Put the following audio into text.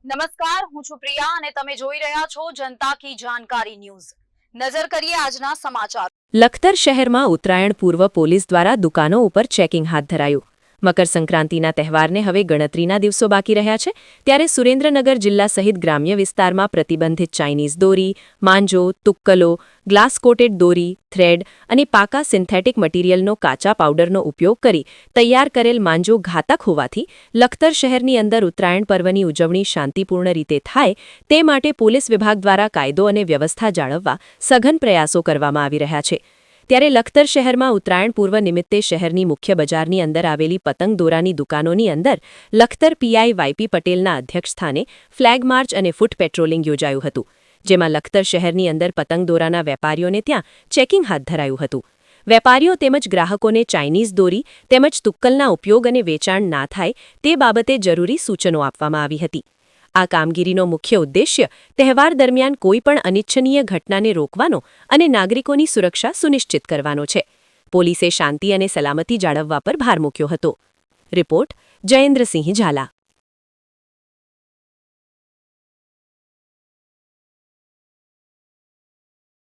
નમસ્કાર, હું છું પ્રિયા અને તમે જોઈ રહ્યા છો જનતા કી જાણકારી ન્યૂઝ। નજર કરીએ આજના સમાચાર। લખતર શહેરમાં ઉત્તરાયણ પૂર્વ પોલીસ દ્વારા દુકાનો ઉપર ચેકિંગ હાથ ધરાયું। મકર સંક્રાંતિના તહેવારને હવે ગણતરીના દિવસો બાકી રહ્યા છે, ત્યારે સુરેન્દ્રનગર જિલ્લા સહિત ગ્રામ્ય વિસ્તારમાં પ્રતિબંધિત ચાઇનીઝ દોરી, માંજો, તુક્કલો, ગ્લાસ કોટેડ દોરી, થ્રેડ અને પાકા સિન્થેટિક મટીરીયલનો કાચા પાવડરનો ઉપયોગ કરી તૈયાર કરેલ માંજો ઘાતક હોવાથી લખતર શહેરની અંદર ઉત્તરાયણ પર્વની ઉજવણી શાંતિપૂર્ણ રીતે થાય તે માટે પોલીસ વિભાગ દ્વારા કાયદો અને વ્યવસ્થા જાળવવા સઘન પ્રયાસો કરવામાં આવી રહ્યા છે। ત્યારે લખતર શહેરમાં ઉત્તરાયણ પૂર્વ નિમિત્તે શહેરની મુખ્ય બજારની અંદર આવેલી પતંગ દોરાની દુકાનોની અંદર લખતર પીઆઈ વાયપી પટેલના અધ્યક્ષસ્થાને ફ્લેગ માર્ચ અને ફૂટ પેટ્રોલિંગ યોજાયું હતું, જેમાં લખતર શહેરની અંદર પતંગ દોરાના વેપારીઓને ત્યાં ચેકિંગ હાથ ધરાયું હતું। વેપારીઓ તેમજ ગ્રાહકોને ચાઇનીઝ દોરી તેમજ તુક્કલના ઉપયોગ અને વેચાણ ના થાય તે બાબતે જરૂરી સૂચનો આપવામાં આવી હતી। આ કામગીરીનો મુખ્ય ઉદ્દેશ્ય તહેવાર દરમિયાન કોઈપણ અનિચ્છનીય ઘટનાને રોકવાનો અને નાગરિકોની સુરક્ષા સુનિશ્ચિત કરવાનો છે। પોલીસે શાંતિ અને સલામતી જાળવવા પર ભાર મૂક્યો હતો। રિપોર્ટ જયેન્દ્રસિંહ ઝાલા।